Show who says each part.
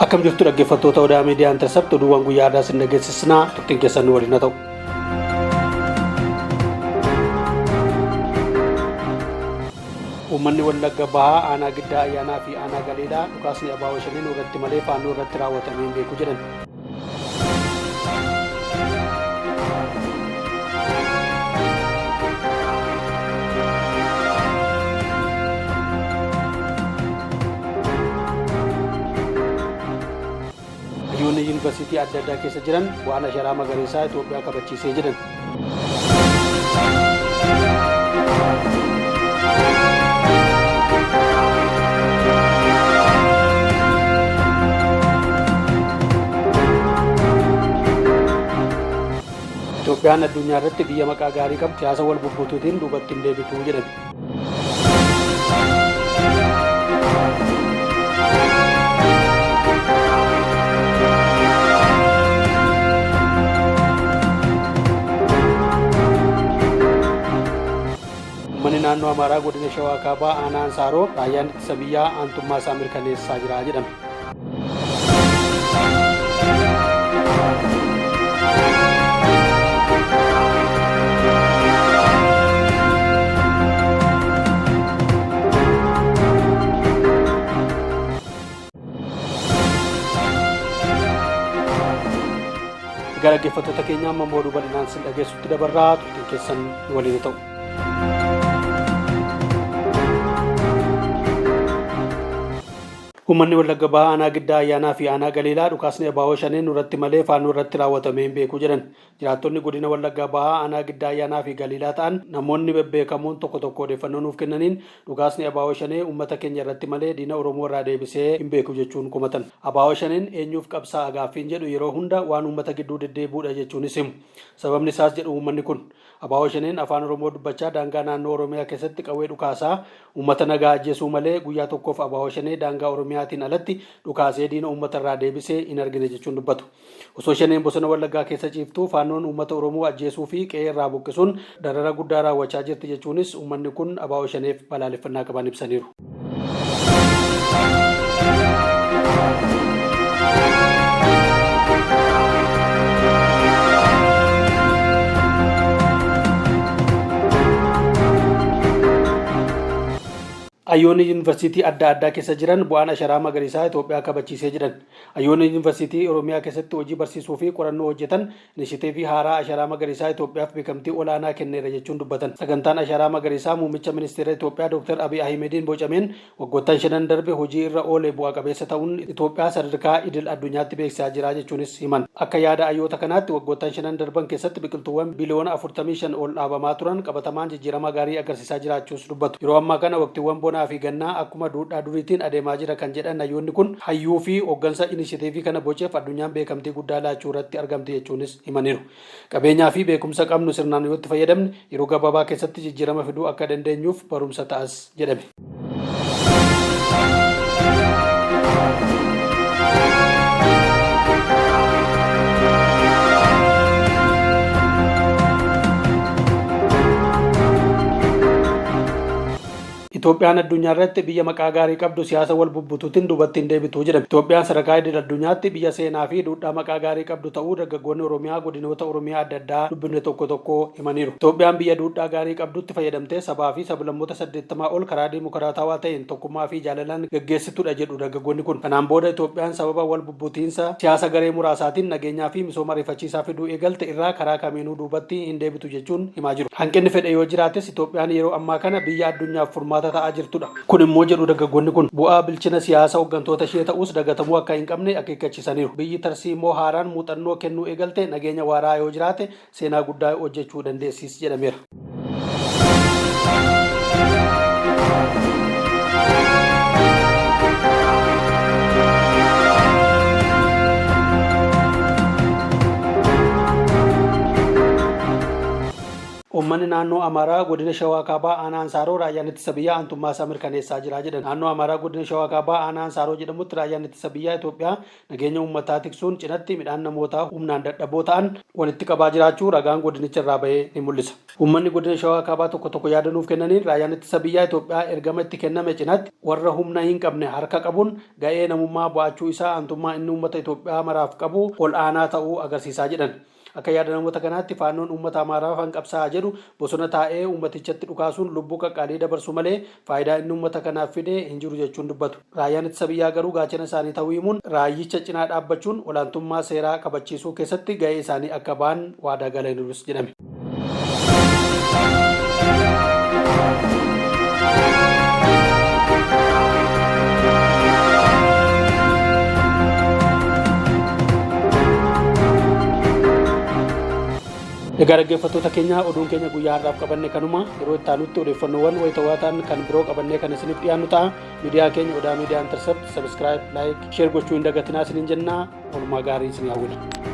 Speaker 1: Akkam jirtu dhaggeeffattoota Odaa Miidiyaa Intercept oduuwwan guyyaa addaa sin dhageessisnaa turtiin keessan nu waliin haa ta'u. Uummanni Wallagga Bahaa aanaa Giddaa Ayyaanaa fi aanaa Galiilaa dhukaasni abaaboo shaniin irratti malee faannoo irratti raawwatamee hin beeku jedhan. Hayyoonni yuunivarsiitii adda addaa keessa jiran bu'aan asharaa magariisaa Itoophiyaa kabachiisee jedhan. Itoophiyaan addunyaa irratti biyya maqaa gaarii qabdu siyaasa wal bubbutuutiin duubatti hin deebitu jedhan. Uummanni naannoo Amaaraa godina Shawaa Kaabaa aanaa Ansaaroo raayyaan ittisa biyyaa aantummaa isaa mirkaneessaa jira jedhame. Gara dhaggeeffattoota keenyaa amma oduu bal'inaan sin dhageessutti dabarraa turtiin keessan waliin ta'u. Uummanni Wallagga Bahaa aanaa Giddaa Ayyaanaa fi aanaa Galiilaa dhukaasni abaaboo shaniin irratti malee faannoo irratti raawwatamee hin beeku jedhan. Jiraattonni godina Wallagga Bahaa aanaa Giddaa Ayyaanaa fi Galiilaa ta'an namoonni bebbeekamoon tokko odeeffannoo nuuf kennaniin dhukaasni abaaboo shanee uummata keenya irratti malee diina Oromoo irraa deebisee hin beeku jechuun komatan. Abaaboo shaneen eenyuuf qabsaa gaaffiin jedhu yeroo hunda waan uummata gidduu deddeebi'uudha jechuunis himu. Sababni isaas jedhu uummanni kun abaaboo shaneen afaan Oromoo dubbachaa daangaa naannoo Oromiyaa keessatti qawwee dhukaasaa uummata nagaa ajjeesuu malee guyyaa tokkoof abaaboo shanee daangaa Oromiyaatiin alatti dhukaasee diina uummata irraa deebisee hin argine jechuun dubbatu. Osoo shaneen bosona Wallaggaa keessa ciiftuu faannoon uummata Oromoo ajjeesuu fi qe'ee irraa buqqisuun darara guddaa raawwachaa jirti jechuunis uummanni kun abaaboo shaneef balaaleffannaa qaban ibsaniiru. Hayyoonni yuunivarsiitii adda addaa keessa jiran bu'aan asharaa magariisaa Itoophiyaa kabachiisee jedhan. Hayyoonni yuunivarsiitii Oromiyaa keessatti hojii barsiisuu fi qorannoo hojjetan inishitiivii haaraa asharaa magariisaa Itoophiyaaf beekamtii olaanaa kenneera jechuun dubbatan. Sagantaan asharaa magariisaa muummicha ministeera Itoophiyaa Dr. Abiy Ahimediin bocameen waggoottan 5 darbe hojii irra oolee bu'aa qabeessa ta'uun Itoophiyaa sadarkaa idil addunyaatti beeksisaa jira jechuunis himan. Akka yaada hayyoota kanaatti waggoottan 5 darban keessatti biqiltuuwwan biliyoona 45 ol dhaabamaa turan qabatamaan jijjiirama gaarii agarsiisaa jiraachuus dubbatu. Yeroo ammaa kana waqtiiwwan bonaa fi gannaa akkuma duudhaa duriitiin adeemaa jira kan jedhan hayyoonni kun hayyuu fi hooggansa inishitiivii kana boceef addunyaan beekamtii guddaa laachuu irratti argamti jechuunis himaniiru. Qabeenyaa fi beekumsa qabnu sirnaan yoo itti fayyadamne yeroo gabaabaa keessatti jijjiirama fiduu akka dandeenyuuf barumsa ta'as jedhame. Itoophiyaan addunyaa irratti biyya maqaa gaarii qabdu siyaasa wal bubbutuutiin duubatti hin deebitu jedhame. Itoophiyaan sadarkaa idil addunyaatti biyya seenaa fi duudhaa maqaa gaarii qabdu ta'uu dargaggoonni Oromiyaa godinoota Oromiyaa adda addaa dubbifne tokko himaniiru. Itoophiyaan biyya duudhaa gaarii qabdutti fayyadamtee sabaa fi sablammoota 80 ol karaa dimokiraatawaa ta'een tokkummaa fi jaalalaan gaggeessitudha jedhu dargaggoonni kun. Kanaan booda Itoophiyaan sababa wal bubbutiinsa siyaasa garee muraasaatiin nageenyaa fi misooma rifachiisaa fiduu eegalte irraa karaa kamiinuu duubatti hin deebitu jechuun himaa jiru. Hanqinni fedhe yoo jiraates Itoophiyaan yeroo ammaa kana biyya addunyaaf furmaata ta'aa jirtudha. Kun immoo jedhu dargaggoonni kun bu'aa bilchina siyaasa hooggantoota ishee ta'us dagatamuu akka hin qabne akeekkachiisaniiru. Biyyi tarsiimoo haaraan muuxannoo kennuu eegalte nageenya waaraa yoo jiraate seenaa guddaa hojjechuu dandeessis jedhameera. Uummanni naannoo Amaaraa godina Shawaa Kaabaa aanaa Ansaaroo raayyaan ittisa biyyaa aantummaa isaa mirkaneessaa jira jedhan. Naannoo Amaaraa godina Shawaa Kaabaa aanaa Ansaaroo jedhamutti raayyaan ittisa biyyaa Itoophiyaa nageenya uummataa tiksuun cinatti midhaan namootaa humnaan dadhaboo ta'an walitti qabaa jiraachuu ragaan godinicha irraa bahee ni mul'isa. Uummanni godina Shawaa Kaabaa tokko yaadanuuf kennaniin raayyaan ittisa biyyaa Itoophiyaa ergama itti kenname cinatti warra humna hin qabne harka qabuun ga'ee namummaa bu'achuu isaa aantummaa inni uummata Itoophiyaa maraaf qabu ol aanaa ta'uu agarsiisaa jedhan. Akka yaada namoota kanaatti faannoon uummata Amaaraaf hanqabsaa jedhu bosona taa'ee uummatichatti dhukaasuun lubbuu qaqqaalii dabarsu malee faayidaa inni uummata kanaaf fide hin jiru jechuun dubbatu. Raayyaan ittisa biyyaa garuu gaachana isaanii ta'uu himuun raayyicha cinaa dhaabbachuun olaantummaa seeraa kabachiisuu keessatti ga'ee isaanii akka ba'an waadaa galaniirus jedhame. Egaa dhaggeeffattoota keenya oduun keenya guyyaa har'aaf qabanne kanuma yeroo itti aanutti odeeffannoowwan wayitawaa ta'an kan biroo qabannee kan isiniif dhiyaannu ta'a. Miidiyaa keenya Odaa Miidiyaa Intercept subscribe, like, share gochuu hin dagatinaa isiniin jennaa. Oolmaa gaarii isin hawwina.